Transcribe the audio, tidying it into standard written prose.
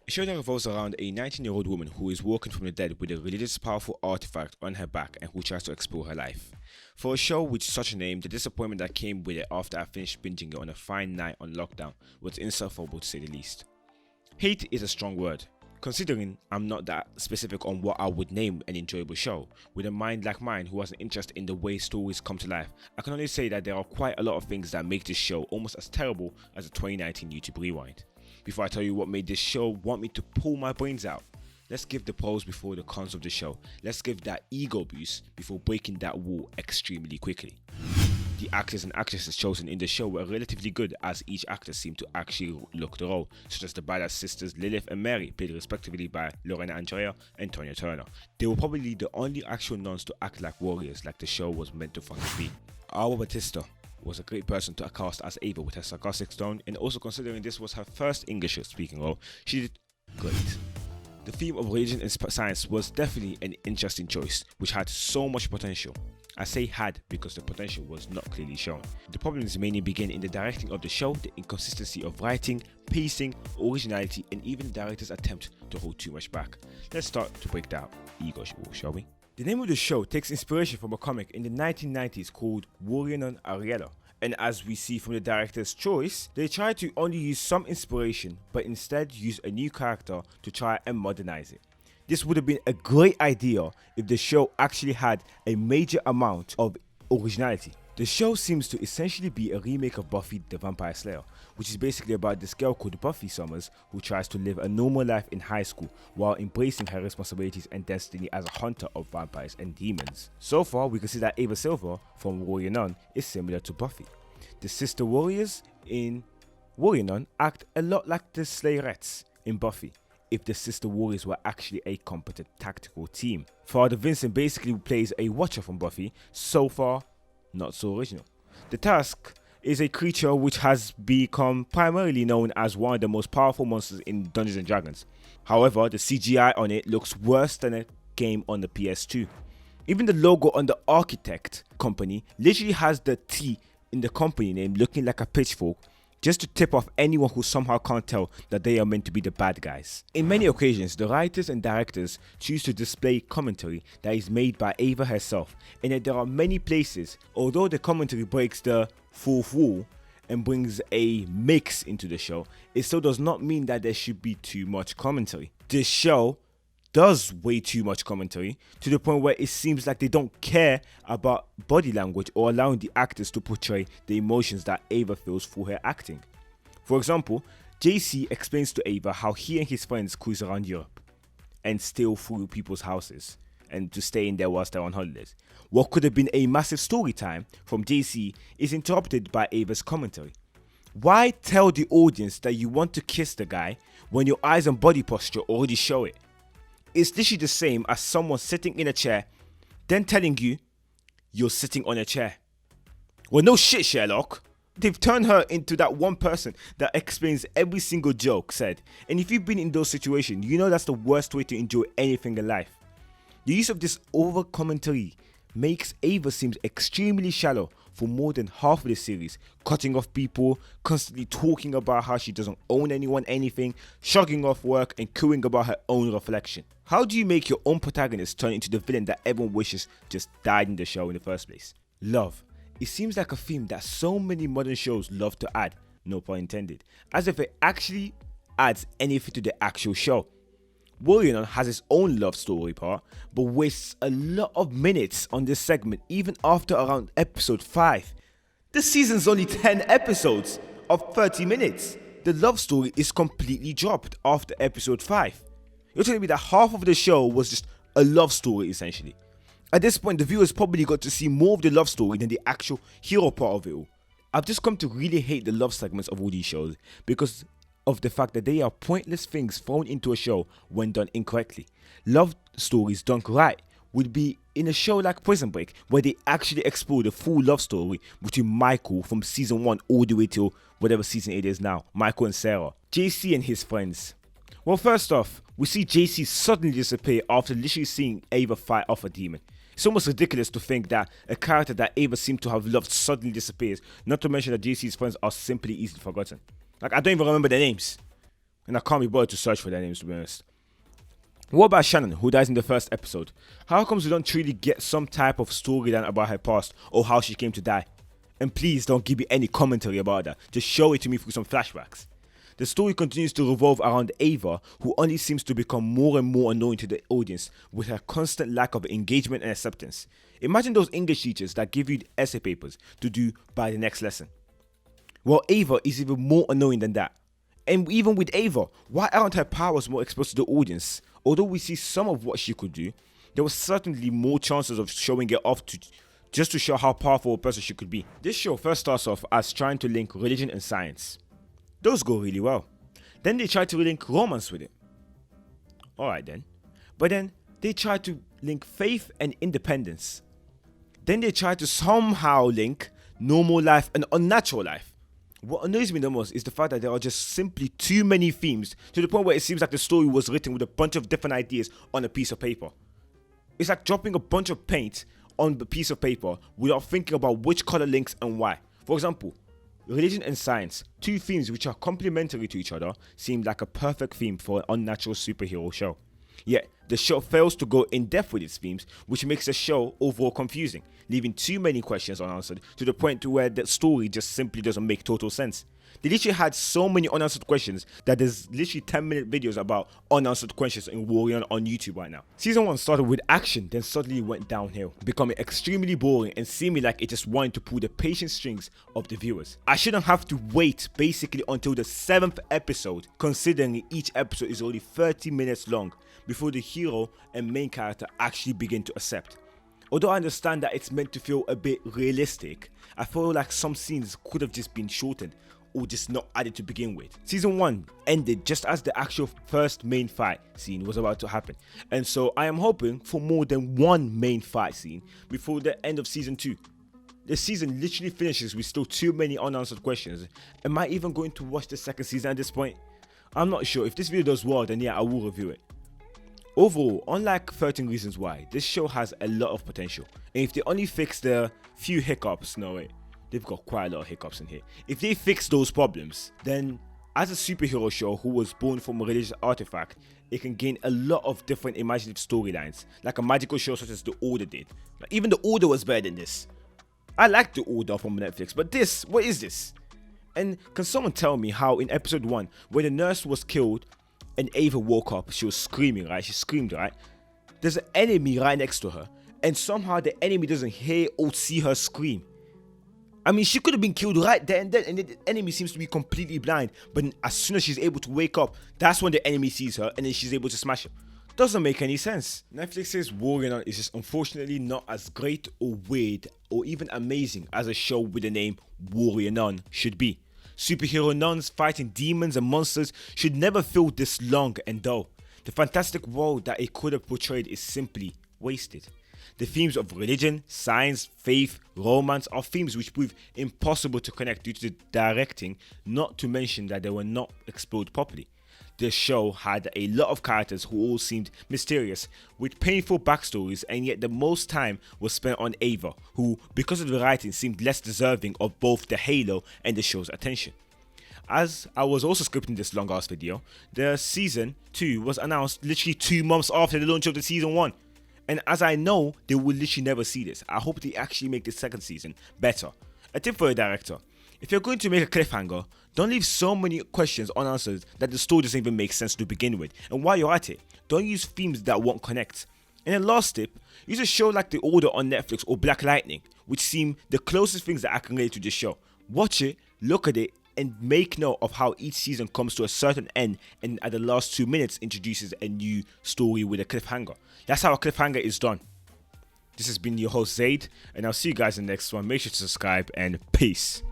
A show that revolves around a 19-year-old woman who is woken from the dead with a religious powerful artifact on her back and who tries to explore her life. For a show with such a name, the disappointment that came with it after I finished binging it on a fine night on lockdown was insufferable to say the least. Hate is a strong word, considering I'm not that specific on what I would name an enjoyable show. With a mind like mine who has an interest in the way stories come to life, I can only say that there are quite a lot of things that make this show almost as terrible as a 2019 YouTube Rewind. Before I tell you what made this show want me to pull my brains out, let's give the pros before the cons of the show. Let's give that ego boost before breaking that wall extremely quickly. The actors and actresses chosen in the show were relatively good, as each actor seemed to actually look the role, such as the badass sisters Lilith and Mary, played respectively by Lorena Andrea and Tonya Turner. They were probably the only actual nuns to act like warriors like the show was meant to fucking be. Awa Batista was a great person to cast as Ava with her sarcastic tone, and also considering this was her first English speaking role, she did great. The theme of religion and science was definitely an interesting choice, which had so much potential. I say had because the potential was not clearly shown. The problems mainly begin in the directing of the show, the inconsistency of writing, pacing, originality, and even the director's attempt to hold too much back. Let's start to break down ego, shall we? The name of the show takes inspiration from a comic in the 1990s called Warrior Nun Areala. And as we see from the director's choice, they try to only use some inspiration, but instead use a new character to try and modernize it. This would have been a great idea if the show actually had a major amount of originality. The show seems to essentially be a remake of Buffy the Vampire Slayer, which is basically about this girl called Buffy Summers who tries to live a normal life in high school while embracing her responsibilities and destiny as a hunter of vampires and demons. So far, we can see that Ava Silver from Warrior Nun is similar to Buffy. The sister warriors in Warrior Nun act a lot like the Slayerettes in Buffy, if the sister warriors were actually a competent tactical team. Father Vincent basically plays a watcher from Buffy, so far not so original. The Task is a creature which has become primarily known as one of the most powerful monsters in Dungeons and Dragons. However, the CGI on it looks worse than a game on the PS2. Even the logo on the Architect company literally has the T in the company name looking like a pitchfork, just to tip off anyone who somehow can't tell that they are meant to be the bad guys. In many occasions, the writers and directors choose to display commentary that is made by Ava herself, and yet there are many places, although the commentary breaks the fourth wall and brings a mix into the show, it still does not mean that there should be too much commentary. This show does way too much commentary to the point where it seems like they don't care about body language or allowing the actors to portray the emotions that Ava feels through her acting. For example, JC explains to Ava how he and his friends cruise around Europe and steal through people's houses and to stay in there whilst they're on holidays. What could have been a massive story time from JC is interrupted by Ava's commentary. Why tell the audience that you want to kiss the guy when your eyes and body posture already show it? It's literally the same as someone sitting in a chair, then telling you you're sitting on a chair. Well, no shit, Sherlock. They've turned her into that one person that explains every single joke said. And if you've been in those situations, you know that's the worst way to enjoy anything in life. The use of this over commentary makes Ava seem extremely shallow for more than half of the series, cutting off people, constantly talking about how she doesn't own anyone anything, shrugging off work and cooing about her own reflection. How do you make your own protagonist turn into the villain that everyone wishes just died in the show in the first place? Love. It seems like a theme that so many modern shows love to add, no pun intended, as if it actually adds anything to the actual show. Warrior Nun has its own love story part, but wastes a lot of minutes on this segment even after around episode 5. The season's only 10 episodes of 30 minutes. The love story is completely dropped after episode 5. You're telling me that half of the show was just a love story essentially. At this point, the viewers probably got to see more of the love story than the actual hero part of it all. I've just come to really hate the love segments of all these shows because of the fact that they are pointless things thrown into a show when done incorrectly. Love stories done right would be in a show like Prison Break, where they actually explore the full love story between Michael from season 1 all the way till whatever season it is now, Michael and Sarah, JC and his friends. Well, first off, we see JC suddenly disappear after literally seeing Ava fight off a demon. It's almost ridiculous to think that a character that Ava seemed to have loved suddenly disappears, not to mention that JC's friends are simply easily forgotten. Like, I don't even remember their names. and I can't be bothered to search for their names, to be honest. What about Shannon, who dies in the first episode? How comes we don't truly get some type of storyline about her past or how she came to die? And please don't give me any commentary about that. Just show it to me through some flashbacks. The story continues to revolve around Ava, who only seems to become more and more annoying to the audience with her constant lack of engagement and acceptance. Imagine those English teachers that give you essay papers to do by the next lesson. Well, Ava is even more annoying than that. And even with Ava, why aren't her powers more exposed to the audience? Although we see some of what she could do, there was certainly more chances of showing it off just to show how powerful a person she could be. This show first starts off as trying to link religion and science. Those go really well. Then they try to link romance with it. Alright then. But then they try to link faith and independence. Then they try to somehow link normal life and unnatural life. What annoys me the most is the fact that there are just simply too many themes to the point where it seems like the story was written with a bunch of different ideas on a piece of paper. It's like dropping a bunch of paint on a piece of paper without thinking about which color links and why. For example, religion and science, two themes which are complementary to each other, seem like a perfect theme for an unnatural superhero show. Yet, the show fails to go in depth with its themes, which makes the show overall confusing, leaving too many questions unanswered to the point to where the story just simply doesn't make total sense. They literally had so many unanswered questions that there's literally 10-minute videos about unanswered questions in Warrior Nun on YouTube right now. Season 1 started with action, then suddenly went downhill, becoming extremely boring and seeming like it just wanted to pull the patience strings of the viewers. I shouldn't have to wait basically until the 7th episode, considering each episode is only 30 minutes long, before the hero and main character actually begin to accept. Although I understand that it's meant to feel a bit realistic, I feel like some scenes could have just been shortened or just not added to begin with. Season 1 ended just as the actual first main fight scene was about to happen, and so I am hoping for more than one main fight scene before the end of season 2. The season literally finishes with still too many unanswered questions. Am I even going to watch the second season at this point? I'm not sure. If this video does well, then yeah, I will review it. Overall, unlike 13 Reasons Why, this show has a lot of potential, and if they only fix the few hiccups, no wait, they've got quite a lot of hiccups in here. If they fix those problems, then as a superhero show who was born from a religious artifact, it can gain a lot of different imaginative storylines, like a magical show such as The Order did. Like, even The Order was better than this. I like The Order from Netflix, but this, what is this? And can someone tell me how in episode 1, where the nurse was killed and Ava woke up, she was screaming, right? She screamed, right? There's an enemy right next to her, and somehow the enemy doesn't hear or see her scream. I mean, she could have been killed right there and then, and the enemy seems to be completely blind, but as soon as she's able to wake up, that's when the enemy sees her, and then she's able to smash him. Doesn't make any sense. Netflix's Warrior Nun is just unfortunately not as great or weird or even amazing as a show with the name Warrior Nun should be. Superhero nuns fighting demons and monsters should never feel this long and dull. The fantastic world that it could have portrayed is simply wasted. The themes of religion, science, faith, romance are themes which prove impossible to connect due to the directing, not to mention that they were not explored properly. The show had a lot of characters who all seemed mysterious, with painful backstories, and yet the most time was spent on Ava, who, because of the writing, seemed less deserving of both the halo and the show's attention. As I was also scripting this long ass video, the season 2 was announced literally 2 months after the launch of the season 1. And as I know, they will literally never see this. I hope they actually make the second season better. A tip for a director: if you're going to make a cliffhanger, don't leave so many questions unanswered that the story doesn't even make sense to begin with. And while you're at it, don't use themes that won't connect. And then last tip, use a show like The Order on Netflix or Black Lightning, which seem the closest things that I can relate to this show. Watch it, look at it, and make note of how each season comes to a certain end and at the last 2 minutes introduces a new story with a cliffhanger. That's how a cliffhanger is done. This has been your host Zaid, and I'll see you guys in the next one. Make sure to subscribe, and peace.